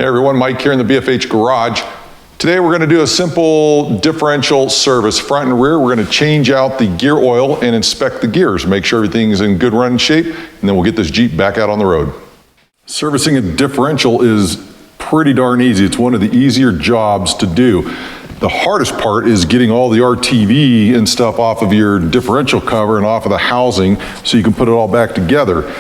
Hey everyone, Mike here in the BFH garage. Today we're going to do a simple differential service, front and rear. We're going to change out the gear oil and inspect the gears, make sure everything's in good running shape, and then we'll get this Jeep back out on the road. Servicing a differential is pretty darn easy. It's one of the easier jobs to do. The hardest part is getting all the RTV and stuff off of your differential cover and off of the housing so you can put it all back together.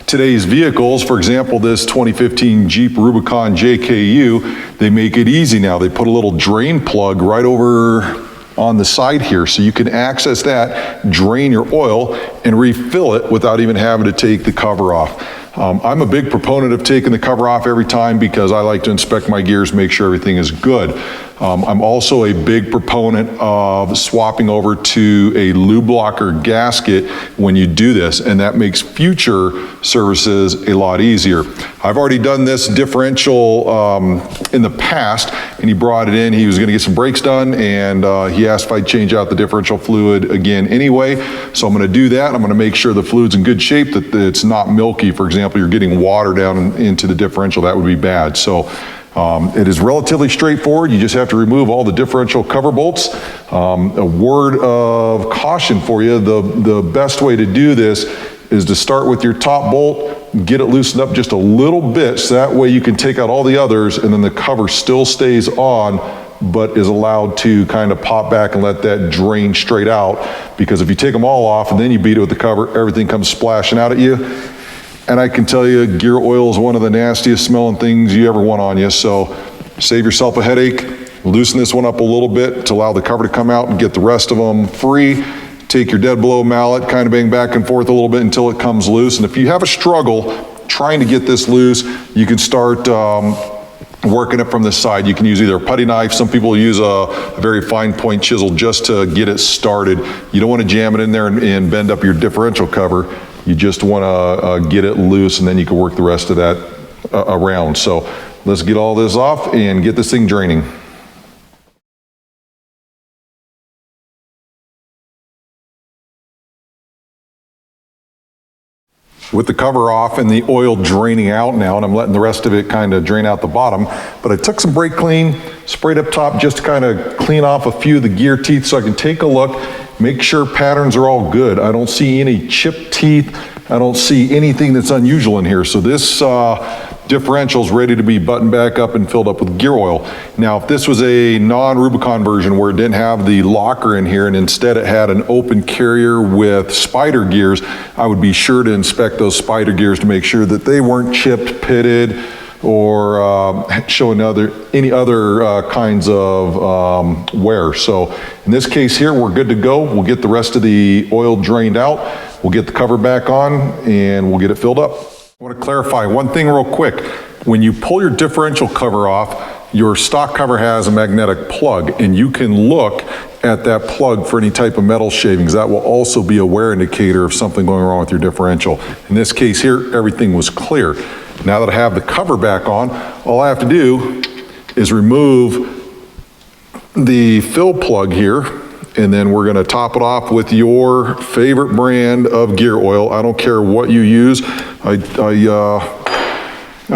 Today's vehicles, for example, this 2015 Jeep Rubicon JKU, they make it easy now. They put a little drain plug right over on the side here so you can access that, drain your oil, and refill it without even having to take the cover off. I'm a big proponent of taking the cover off every time because I like to inspect my gears, make sure everything is good. I'm also a big proponent of swapping over to a lube blocker gasket when you do this, and that makes future services a lot easier. I've already done this differential in the past, and he brought it in. He was gonna get some brakes done, and he asked if I'd change out the differential fluid again anyway. So I'm gonna do that. I'm gonna make sure the fluid's in good shape, that it's not milky. For example, you're getting water down into the differential, that would be bad. So it is relatively straightforward. You just have to remove all the differential cover bolts. A word of caution for you, the best way to do this is to start with your top bolt, get it loosened up just a little bit, so that way you can take out all the others and then the cover still stays on, but is allowed to kind of pop back and let that drain straight out. Because if you take them all off and then you beat it with the cover, everything comes splashing out at you. And I can tell you, gear oil is one of the nastiest smelling things you ever want on you. So save yourself a headache, loosen this one up a little bit to allow the cover to come out and get the rest of them free. Take your dead blow mallet, kind of bang back and forth a little bit until it comes loose. And if you have a struggle trying to get this loose, you can start working it from the side. You can use either a putty knife. Some people use a very fine point chisel just to get it started. You don't want to jam it in there and bend up your differential cover. You just want to get it loose, and then you can work the rest of that around. So let's get all this off and get this thing draining. With the cover off and the oil draining out now, and I'm letting the rest of it kind of drain out the bottom, but I took some brake clean, sprayed up top just to kind of clean off a few of the gear teeth so I can take a look, make sure patterns are all good. I don't see any chipped teeth. I don't see anything that's unusual in here. So this differential is ready to be buttoned back up and filled up with gear oil. Now, if this was a non-Rubicon version where it didn't have the locker in here and instead it had an open carrier with spider gears, I would be sure to inspect those spider gears to make sure that they weren't chipped, pitted, or showing any other kinds of wear. So in this case here, we're good to go. We'll get the rest of the oil drained out. We'll get the cover back on and we'll get it filled up. I want to clarify one thing real quick. When you pull your differential cover off, your stock cover has a magnetic plug, and you can look at that plug for any type of metal shavings. That will also be a wear indicator of something going wrong with your differential. In this case here, everything was clear. Now that I have the cover back on, all I have to do is remove the fill plug here, and then we're gonna top it off with your favorite brand of gear oil. I don't care what you use. I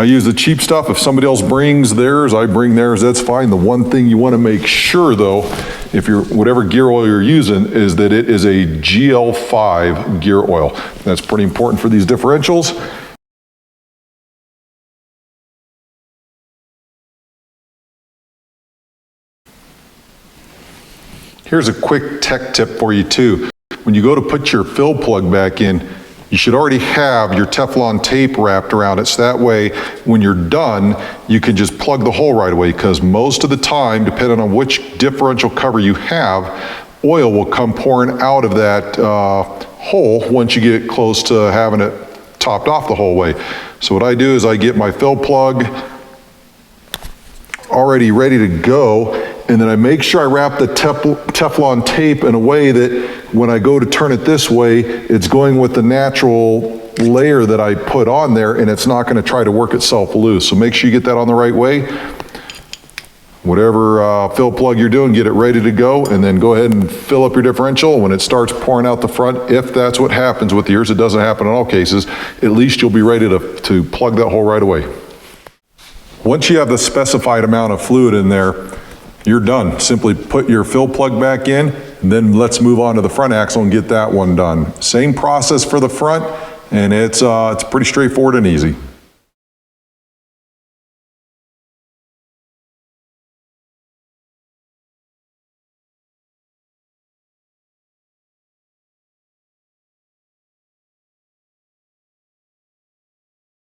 use the cheap stuff. If somebody else brings theirs, I bring theirs, that's fine. The one thing you wanna make sure though, if you're, whatever gear oil you're using, is that it is a GL5 gear oil. That's pretty important for these differentials. Here's a quick tech tip for you too. When you go to put your fill plug back in, you should already have your Teflon tape wrapped around it, so that way when you're done, you can just plug the hole right away, because most of the time, depending on which differential cover you have, oil will come pouring out of that hole once you get close to having it topped off the whole way. So what I do is I get my fill plug already ready to go, and then I make sure I wrap the Teflon tape in a way that when I go to turn it this way, it's going with the natural layer that I put on there, and it's not going to try to work itself loose. So make sure you get that on the right way. Whatever fill plug you're doing, get it ready to go, and then go ahead and fill up your differential. When it starts pouring out the front, if that's what happens with yours, it doesn't happen in all cases, at least you'll be ready to plug that hole right away. Once you have the specified amount of fluid in there, you're done. Simply put your fill plug back in, and then let's move on to the front axle and get that one done. Same process for the front, and it's pretty straightforward and easy.